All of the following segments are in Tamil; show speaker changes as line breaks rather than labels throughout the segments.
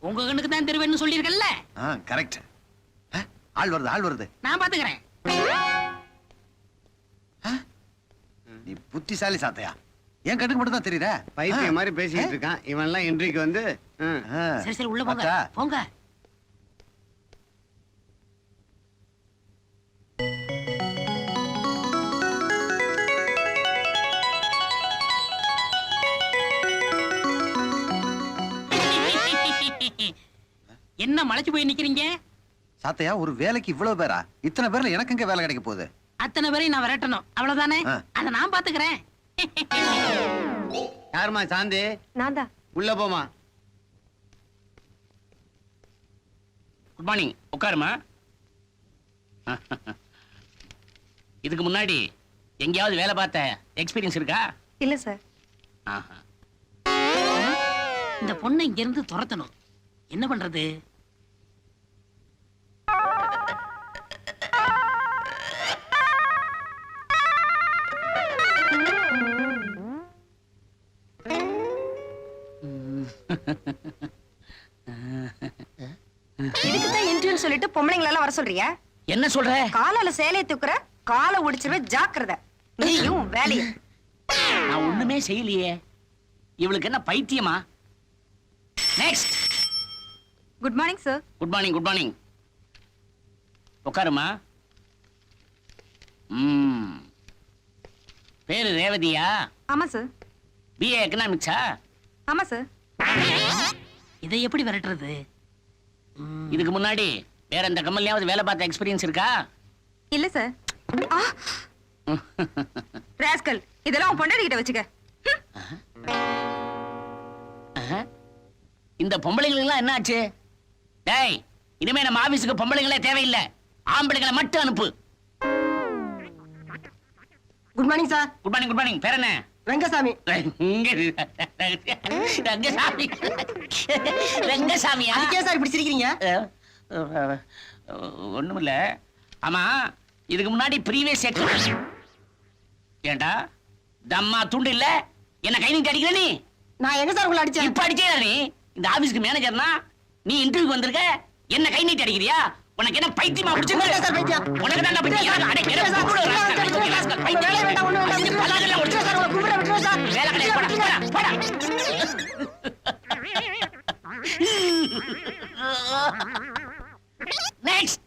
உங்க கண்ணுக்கு தான் தெரிவேன்னு சொல்லியிருக்கல.
கரெக்ட். ஆள் வருது.
நான் பாத்துக்கிறேன்.
நீ புத்திசாலி சாத்தையா. என் கண்ணுக்கு மட்டும் தான் தெரியுதா?
பைத்தியம் மாதிரி பேசிட்டு இருக்கான். இவன் எல்லாம் இன்றைக்கு வந்து
சரி உள்ள போங்க. போங்க. என்ன மலைச்சு போய் நிக்கிறீங்க?
சாத்தையா, ஒரு வேலைக்கு இவ்வளவு பேரா? இத்தனை பேர்ல எனக்கு எங்க வேலை கிடைக்க போகுது?
அத்தனை பேரையும் நான் விரட்டணும், அவ்வளவுதானே? அத நான் பாத்துக்கிறேன்.
யாருமா சாந்தி?
நான் தான்.
உள்ள போமா.
Good morning. உட்காருமா. இதுக்கு முன்னாடி எங்கேயாவது வேலை பார்த்த எக்ஸ்பீரியன்ஸ் இருக்கா?
இல்ல சார்.
இந்த பொண்ணை இங்க இருந்து துரத்தணும். என்ன பண்றது?
இதுக்குதான் இன்டர்வியூ சொல்லிட்டு பொம்பளைங்களை எல்லாம் வர சொல்றியா?
என்ன சொல்ற?
காலால சேலையை தூக்குற, காலை ஒடிச்சிருவே, ஜாக்கிரதை. நீயும் வேலையும்.
நான் ஒண்ணுமே செய்யலையே. இவளுக்கு என்ன பைத்தியமா? Next.
Good morning sir.
Good morning. Good morning. உட்காருமா. பேரு ரேவதியா?
ஆமா சார்.
பிஏ எக்கனாமிக்ஸா?
ஆமா சார்.
இதை எப்படி விரட்டுறது?
இதுக்கு முன்னாடி வேற எந்த கம்பெனியாவது வேலை பார்த்த எக்ஸ்பீரியன்ஸ் இருக்கா?
இல்ல சார். ராஸ்கல், இதெல்லாம் உன் பொண்டாட்டி கிட்ட வச்சுக்க.
இந்த பொம்பளைங்களுக்கு என்ன ஆச்சு? டேய், இனிமே நம்ம ஆபீஸ்க்கு பொம்பளைங்களே தேவையில்லை. ஆம்பளைங்களை மட்டும் அனுப்பு.
Good morning sir.
Good morning. Good morning. பேர் என்ன?
ரங்கசாமி.
ரங்கசாமி. ரங்கசாமியா?
அதுக்கே சார் இப்படி சிரிக்கிறீங்க?
ஒண்ணுமில்ல. ஆமா, இதுக்கு முன்னாடி ப்ரீவியஸ் ஏண்டா தம்மா துண்டு இல்ல என்ன கை நீட்டி அடிக்கிற நீ?
நான் எங்க சார் உங்களை அடிச்சேன்?
இப்ப அடிச்சே நீ. இந்த ஆபீஸ்க்கு மேனேஜர்னா நீ இன்டர்வியூக்கு வந்திருக்க, என்ன கை நீட்டி அடிக்கிறியா? உனக்கு என்ன பைத்தியமா பிடிச்சிருக்கு?
சார் பைத்தியம்.
உனக்கு தான் பைத்தியம். அட கேளு, கூப்பிடு ராஸ்கல். பைத்தியம் வேலை வேண்டாம், ஒண்ணு வேண்டாம். பலாதெல்லாம் ஒடிச்சு சார், உங்களை கூப்பிட விட்டுறேன் சார். வேலை கிடையாது, போடா. நெக்ஸ்ட்.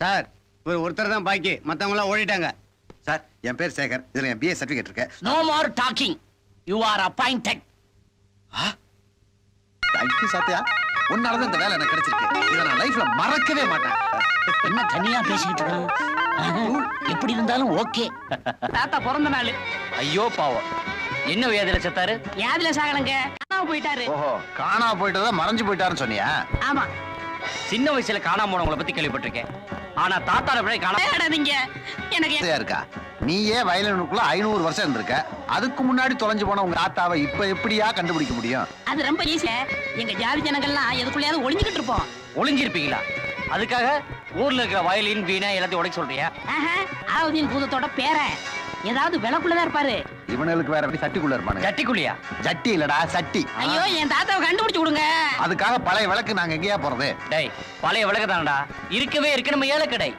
சார், ஒருத்தர் தான் பாக்கி, மத்தவங்க எல்லாம் ஓடிட்டாங்க.
சார், என் பேர் சேகர். இதுல என் பிஏ சர்டிபிகேட் இருக்கு.
No more talking. You are appointed.
Thank you Sathaiya. உன்னாலதான் இந்த வேலை எனக்கு கிடைச்சிருக்கு. இதை நான் லைஃப்ல மறக்கவே மாட்டேன்.
என்ன தனியா பேசிக்கிட்டு இருக்க? எப்படி இருந்தாலும் ஓகே.
தாத்தா பிறந்த நாள்.
ஐயோ பாவம். என்ன வியாதியில செத்தாரு?
வியாதியில சாகலங்க, காணாம போயிட்டாரு.
ஓஹோ, காணாம போயிட்டதா மறைஞ்சு போயிட்டாருன்னு சொன்னியா?
ஆமா.
சின்ன வயசுல காணாம போனவங்களை பத்தி கேள்விப்பட்டிருக்கேன். ஆனா தாத்தால விட
காணாடாதீங்க. எனக்கு
இருக்கா? நீயே வயலினுக்குள்ள 500 வருஷம் இருந்திருக்க. அதுக்கு முன்னாடி தொலைஞ்சு போன உங்க தாத்தாவை இப்ப எப்படியா கண்டுபிடிக்க முடியும்?
அது ரொம்ப ஈஸி. எங்க ஜாதி ஜனங்கள்லாம் எதுக்குள்ளயாவது ஒளிஞ்சுக்கிட்டு இருப்போம்.
ஒளிஞ்சிருப்பீங்களா? அதுக்காக ஊர்ல இருக்கிற வயலின் வீணா எல்லாத்தையும் உடைக்க சொல்றியா?
அலாவுதீன் பூதத்தோட பேர ஏதாவது விளக்குள்ளதான் இருப்பாரு.
இவனுக்கு வேற எப்படி சட்டிக்குள்ள இருப்பானு?
ஜட்டிக்குள்ளியா?
ஜட்டி இல்லடா, சட்டி.
ஐயோ, என் தாத்தாவை கண்டுபிடிச்சு கொடுங்க.
அதுக்காக பழைய விளக்கு நாங்க எங்கேயா போறது?
டேய், பழைய விளக்கு தானடா இருக்கவே இருக்கு நம்ம ஏழை கடை.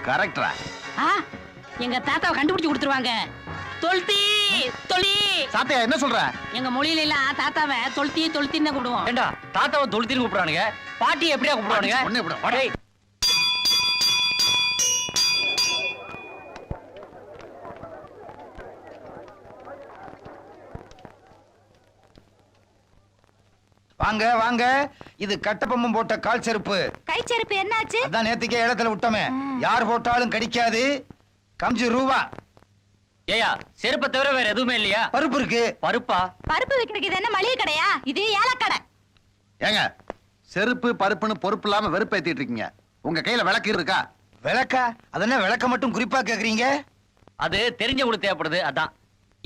கரெக்டா?
எங்க தாத்தாவை கண்டுபிடிச்சு கொடுத்துருவாங்க. தொல்தி தொலி.
சாத்தையா, என்ன சொல்ற?
எங்க மொழியில எல்லாம் தாத்தாவை தொல்த்தின்னு கூப்பிடுவோம்.
ஏண்டா தாத்தாவை தொல்த்தின்னு கூப்பிடுறானுங்க, பாட்டி எப்படியா கூப்பிடுவானுங்க?
வாங்க வாங்க, இது கட்டப்பம்பம் போட்ட கால் செருப்பு.
கை செருப்பு என்னாச்சு?
அதான் நேத்துக்கே இடத்துல விட்டோமே. யார் போட்டாலும் கடிக்காது. கம்ஜி ரூபா.
ஏயா, செருப்பை தவிர வேற எதுவுமே இல்லையா?
பருப்பு இருக்கு.
பருப்பா?
பருப்பு விற்கிறது இது என்ன மளிகை கடையா? இது ஏலக்கடை.
ஏங்க, செருப்பு பருப்புன்னு பொறுப்பு இல்லாம வெறுப்பேத்திட்டு இருக்கீங்க. உங்க கையில விளக்கு இருக்கா?
விளக்கா? அதென்ன விளக்க மட்டும் குறிப்பா கேக்குறீங்க?
அது தெரிஞ்சவங்களுக்கு தேவைப்படுது, அதான்.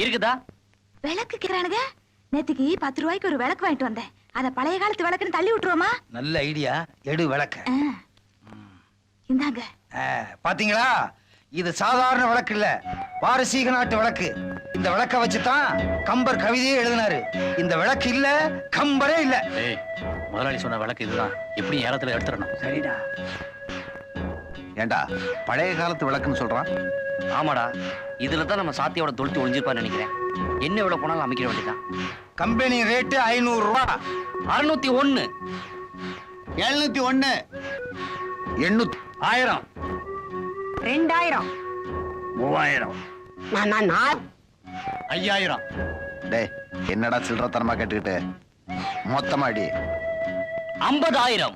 இருக்குதா?
விளக்கு கேக்குறானுங்க. நேத்துக்கு 10 ரூபாய்க்கு ஒரு விளக்கு வாங்கிட்டு வந்தேன். அத பழைய காலத்து விளக்குன்னு தள்ளி விட்டுருவோமா?
நல்ல ஐடியா. எடு விளக்க.
இந்தாங்க.
பாத்தீங்களா, இது சாதாரண விளக்கு இல்ல, பாரசீக நாட்டு விளக்கு. இந்த விளக்க வச்சுதான் கம்பர் கவிதையே எழுதினாரு. இந்த விளக்கு இல்ல, கம்பரே இல்ல.
முதலாளி சொன்ன விளக்கு இதுதான், எப்படி ஏலத்துல எடுத்துடணும்.
சரிடா.
ஏண்டா பழைய காலத்து விளக்குன்னு சொல்றான்?
ஆமாடா, இதுல தான் நம்ம சாத்தியோட தொழுத்து ஒளிஞ்சிருப்பான்னு நினைக்கிறேன். என்ன எவ்வளவு போனாலும் அமைக்கிற வேண்டியதான்.
கம்பெனி ரேட்டு 500 ரூபாய்.
601.
701.
800.
1000.
2000.
3000.
நான்
5000.
டேய் என்னடா சில்லறத்தனமா கேட்டுக்கிட்டு மொத்தமாடி
50,000.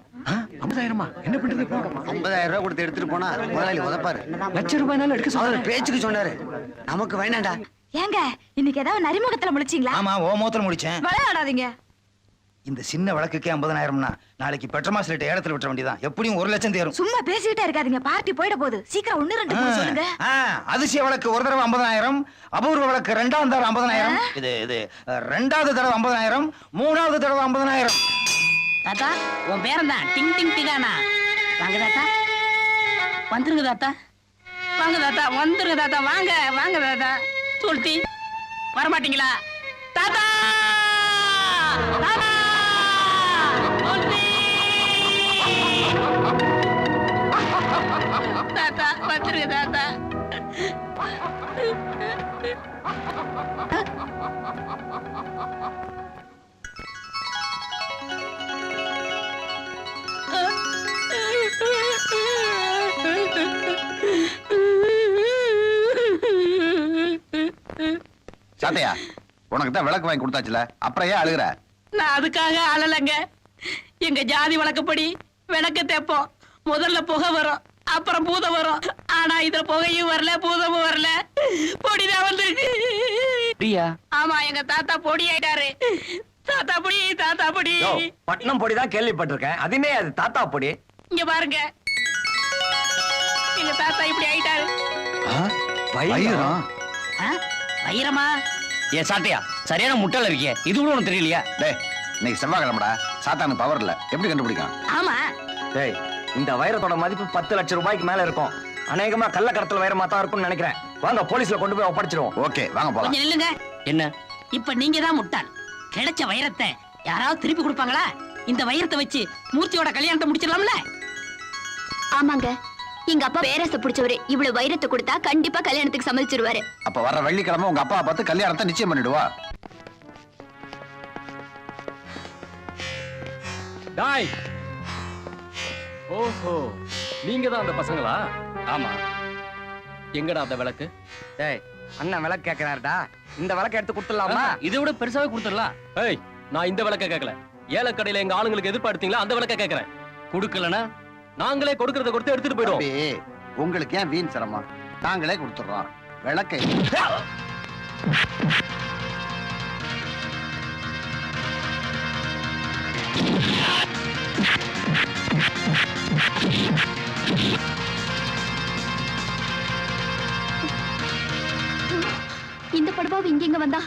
50,000மா? என்ன பண்றது இப்போ?
50,000 ரூபாய் கொடுத்து எடுத்துட்டு போனா முதலாளி உதப்பாரு.
லட்சம் ரூபாய்னால எடுக்க
அவர்
சொல்றாரு.
பேச்சுக்கு சொன்னாரு, நமக்கு வேணாண்டா.
ஏங்க இன்னைக்கு ஏதாவது நரிமுகத்துல முழிச்சீங்களா?
ஆமா, ஓ மோத்துல முடிச்சேன்.
விளையாடாதீங்க.
இந்த சின்ன விளக்குக்கே 50,000னா நாளைக்கு பெட்ரோமாஸ் ரேட் ஏலத்துல விட்டுற வேண்டியதான். எப்படியும் 1 லட்சம் தேரும்.
சும்மா பேசிக்கிட்டே இருக்காதீங்க, பார்ட்டி போயிட போகுது. சீக்கிரம் 1 2 3 சொல்லுங்க.
அதிசய விளக்கு ஒரு தடவை 50,000, அபூர்வ விளக்கு 2ஆம் தடவை 50,000, இது 2வது தடவை 50,000, 3வது தடவை 50,000.
தாத்தா உன் பேரன் தான் டிங் டிங் டிகானா. வாங்க தாத்தா, வந்துருங்க தாத்தா, வாங்க தாத்தா, வந்துருங்க தாத்தா, வாங்க வாங்க தாத்தா. சொல்லிட்டி வரமாட்டீங்களா தாத்தா? தாத்தா சொல்லிட்டி. தாத்தா வந்துருங்க தாத்தா.
சாத்தையா உனக்கு தான் விளக்கு வாங்கி கொடுத்தாச்சுல, அப்புறம் ஏன் அழுகுற?
நான் அதுக்காக அழலைங்க. எங்க ஜாதி வழக்கப்படி விளக்க தேப்போம். முதல்ல புகை வரும், அப்புறம் பூதம் வரும். ஆனா இதுல புகையும் வரல, பூதமும் வரல, பொடிதான் வந்திருக்கு. ஆமா, எங்க தாத்தா பொடி ஆயிட்டாரு. தாத்தா பொடி, தாத்தா பொடி.
பட்னம் பொடி தான் கேள்விப்பட்டிருக்கேன். அதுமே அது தாத்தா பொடி.
இங்க பாருங்க, எங்க தாத்தா இப்படி ஆயிட்டாரு.
வைரம்?
ஆ? வைரமா?
ஏ சாட்டையா, சரியான முட்டாள் இருக்கியே, இது கூட உனக்கு தெரியலையா?
டேய் இன்னைக்கு செவ்வாய்க்கிழமைடா, சாத்தானுக்கு பவர் இல்ல, எப்படி கண்டுபிடிக்கும்?
ஆமா,
டேய், இந்த வைரத்தோட மதிப்பு 10 லட்சம் ரூபாய்க்கு மேல இருக்கும். அநேகமா கள்ளக்கடத்தல் வைரமா தான் இருக்கும்னு நினைக்கிறேன். வாங்க போலீஸ்ல கொண்டு போய் ஒப்படைச்சிருவோம்.
ஓகே வாங்க போலாம்.
கொஞ்சம் நில்லுங்க.
என்ன?
இப்ப நீங்க தான் முட்டாள். கிடைச்ச வைரத்தை யாராவது திருப்பி கொடுப்பாங்களா? இந்த வைரத்தை வச்சு மூர்த்தியோட கல்யாணத்தை முடிச்சிடலாம்ல?
ஆமாங்க, எங்க அப்பா பேரச பிடிச்சவரு. இவ்வளவு வைரத்தை கொடுத்தா கண்டிப்பா கல்யாணத்துக்கு சம்மதிச்சிருவாரு.
அப்ப வர்ற வெள்ளிக்கிழமை உங்க அப்பா பார்த்து கல்யாணத்தை நிச்சயம் பண்ணிடுவா.
டாய். ஓஹோ, நீங்க தான் அந்த பசங்களா?
ஆமா.
எங்கடா அந்த விளக்கு?
டேய், அண்ணன் விளக்கு கேக்குறாருடா. இந்த விளக்கு எடுத்து கொடுத்துடலாமா? இதை விட பெருசாவே கொடுத்துடலாம்.
ஏய், நான் இந்த விளக்க கேட்கல. ஏலக்கடையில எங்க ஆளுங்களுக்கு எதிர்பார்த்தீங்களா, அந்த விளக்க கேட்கறேன்.
கொடுக்கலனா
நாங்களே கொடுக்கறத கொடுத்து எடுத்துட்டு போயிடுவோம்.
தம்பி, உங்களுக்கு ஏன் வீண் சிரமம்? நாங்களே கொடுத்துடுறோம் விளக்கை.
இந்த படபாவு இங்க வந்தா?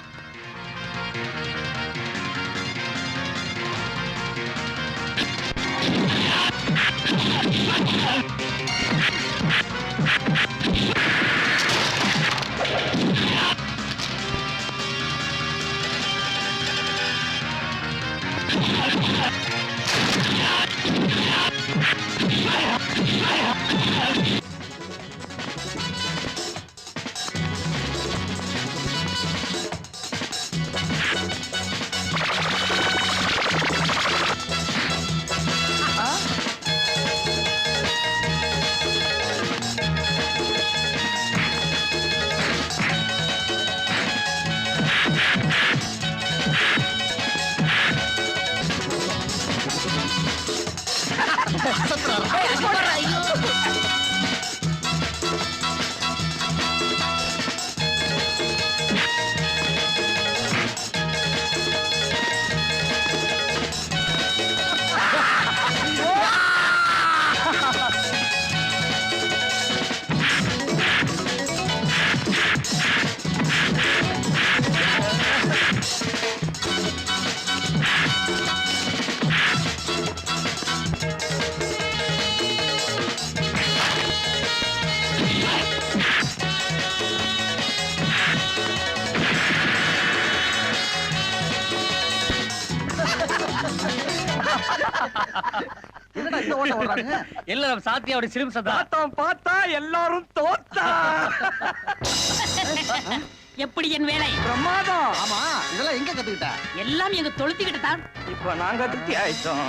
என்னடா இந்த ஓட்ட ஓடுறாங்க?
இல்ல நம்ம சாத்தியாவோட சிரிப்பு சத்தம்
பார்த்தோம் பார்த்தா எல்லாரும் தோத்தா.
எப்படி என் வேலை
பிரமாதம்.
ஆமா இதெல்லாம் எங்க கத்துக்கிட்ட?
எல்லாம் எங்க தொழுத்திக்கிட்டு தான்.
இப்ப நாங்க திருப்தி ஆயிட்டோம்.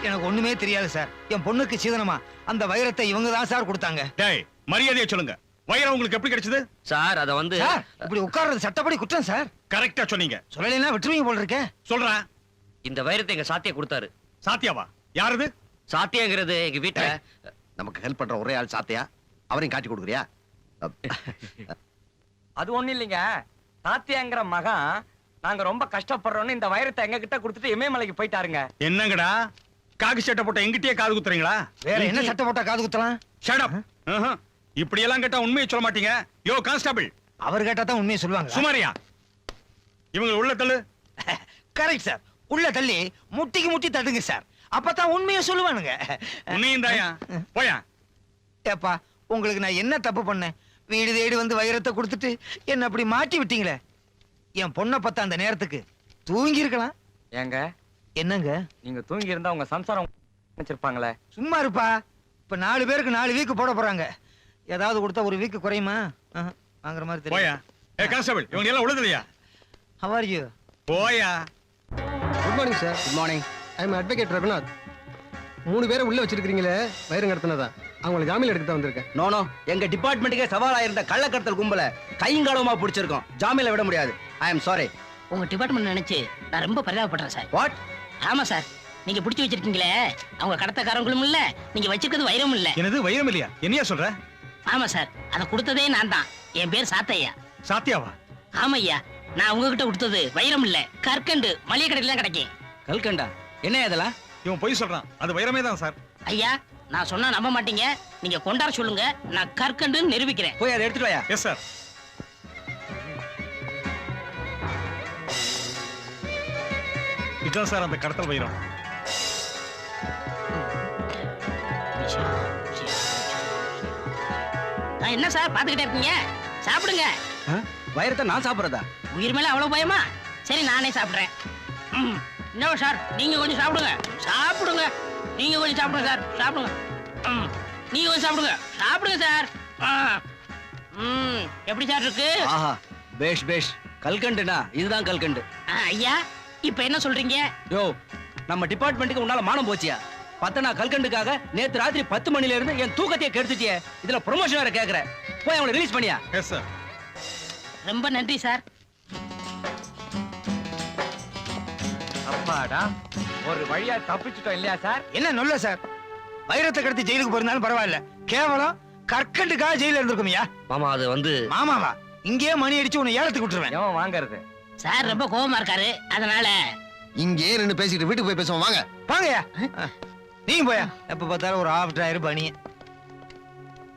எனக்கு ஒண்ணுமே தெரியாது சார். என் பொண்ணுக்கு சீதனமா அந்த வைரத்தை இவங்க தான் சார் கொடுத்தாங்க.
டேய் மரியாதையை சொல்லுங்க. வைரம் உங்களுக்கு எப்படி கிடைச்சது?
சார் அத வந்து
சார் இப்படி உட்கார்றது சட்டப்படி குற்றம் சார்.
கரெக்டா சொன்னீங்க.
சொல்லலைன்னா விட்டுருவீங்க போல இருக்கே.
சொல்றேன்.
இந்த வைரத்தை எங்க சாத்தியா கொடுத்தாரு.
சாத்தியாவா? யாரது?
சாத்தியாங்கிறது எங்க வீட்டுல
நமக்கு ஹெல்ப் பண்ற ஒரே ஆள் சாத்தியா, அவரையும் காட்டி கொடுக்குறியா?
அது ஒண்ணு இல்லைங்க. சாத்தியாங்கிற மகன் நாங்க ரொம்ப கஷ்டப்படுறோம்னு இந்த வைரத்தை எங்க கிட்ட கொடுத்துட்டு இமயமலைக்கு போயிட்டாருங்க.
என்னங்கடா காக்கு சட்டை போட்ட எங்கிட்டயே காது குத்துறீங்களா?
வேற என்ன சட்டை போட்டா காது குத்தலாம்?
Shut up. இப்படி எல்லாம் கேட்டா உண்மையை சொல்ல மாட்டீங்க. யோ கான்ஸ்டபிள்,
அவர் கேட்டா தான் உண்மையை சொல்லுவாங்க.
சுமாரியா இவங்க உள்ள தள்ளு.
Correct sir. உள்ள தள்ளி முட்டிக்கு முட்டி தட்டுங்க சார். அப்பதான் உண்மையை சொல்லுவானுங்க.
உன்னையும் தாயா போயா.
ஏப்பா உங்களுக்கு நான் என்ன தப்பு பண்ணேன்? வீடு தேடி வந்து வைரத்தை கொடுத்துட்டு என்ன அப்படி மாட்டி விட்டீங்களே. என் பொண்ணை பார்த்த அந்த நேரத்துக்கு தூங்கி இருக்கலாம்.
ஏங்க
என்னங்க
நீங்க தூங்கி இருந்தா உங்க சம்சாரம் வச்சிருப்பாங்களே.
சும்மா இருப்பா. இப்ப 4 பேருக்கு 4 வீக்கு போட போறாங்க. ஏதாவது கொடுத்தா ஒரு வீக்கு குறையுமா? வாங்குற மாதிரி
போயா.
தெரியும்.
ஏ கான்ஸ்டபிள், இவங்க எல்லாம் உள்ளதுலையா?
How are you?
போயா.
Good morning sir. Good morning. I am advocate Raghunath. 3 பேரை உள்ள வச்சிருக்கீங்களே, வைரம் கடத்தினதா? அவங்களை ஜாமீன் எடுக்க தான் வந்திருக்கேன்.
நோ எங்க டிபார்ட்மெண்ட்டுக்கே சவாலா இருந்த கள்ளக்கடத்தல் கும்பல கையங்காலமா பிடிச்சிருக்கோம். ஜாமீன்ல விட முடியாது. I am sorry.
உங்க டிபார்ட்மெண்ட் நினைச்சு நான் ரொம்ப பரிதாபப்படுறேன் சார்.
வாட்?
ஆமா சார், நீங்க பிடிச்சு வச்சிருக்கீங்களே அவங்க கடத்தக்காரங்களும் இல்ல, நீங்க வச்சிருக்கிறது வைரமும் இல்ல.
என்னது வைரம் இல்லையா? என்னையா சொல்ற?
ஆமா சார், அதை கொடுத்ததே நான் தான். என் பேர் சாத்தையா.
சாத்தியாவா?
ஆமா ஐயா, நான் உங்ககிட்ட கொடுத்தது வைரம் இல்ல, கற்கண்டு. மளிகை கடையில தான் கிடைக்கும்.
கல்கண்டா என்ன இதெல்லாம்?
இவன் பொய் சொல்றான். அது வைரமே தான் சார்.
ஐயா, நான் சொன்னா நம்ப மாட்டீங்க. நீங்க கொண்டாட சொல்லுங்க, நான் கற்கண்டுன்னு நிரூபிக்கிறேன்.
போய் அதை எடுத்துட்டு வாயா.
Yes sir. இதான் சார் அந்த கடத்தல் வைரம்.
என்ன சார் பாத்துக்கிட்டே இருக்கீங்க? சாப்பிடுங்க.
வைரத்தை நான் சாப்பிடுறதா?
உயிர் மேல அவ்வளவு பயமா? சரி, நானே சாப்பிடுறேன். இன்னும் சார், நீங்க கொஞ்சம் சாப்பிடுங்க. சாப்பிடுங்க, நீங்க கொஞ்சம் சாப்பிடுங்க சார். சாப்பிடுங்க. நீங்க கொஞ்சம் சாப்பிடுங்க. சாப்பிடுங்க சார். எப்படி சார் இருக்கு?
ஆஹா, பேஷ் பேஷ். கல்கண்டுனா இதுதான் கல்கண்டு.
ஐயா, இப்ப என்ன சொல்றீங்க?
யோ, நம்ம டிபார்ட்மெண்ட்டுக்கு உன்னால மானம் போச்சியா? பத்தனா கல்கண்டுக்காக நேத்து ராத்திரி 10 மணில இருந்து என் தூக்கத்தையே கெடுத்துட்டியே. இதுல ப்ரொமோஷன் வேற கேக்குற. போய் அவங்களை ரிலீஸ் பண்ணியா.
Yes sir.
ரொம்ப நன்றி சார்.
அப்பாடா, ஒரு வழியா தப்பிச்சிட்டோம் இல்லையா சார்?
என்ன நல்ல சார். வைரத்தை கடத்தி ஜெயிலுக்கு போயிருந்தாலும் பரவாயில்ல. கேவலம் கற்கண்டுக்காக ஜெயில இருந்திருக்குமியா.
மாமா அது வந்து
மாமாவா? இங்கேயே மணி அடிச்சு உன்னை ஏலத்துக்கு விட்டுருவேன்.
எவன் வாங்கறது?
சார் ரொம்ப கோவமா இருக்காரு, அதனால
இங்கே நின்னு பேசிட்டு வீட்டுக்கு போய் பேசுவோம் வாங்க.
வாங்கயா. நீங்க போயா. எப்ப பார்த்தாலும் ஒரு ஆஃப் டிரைவர் பனிய.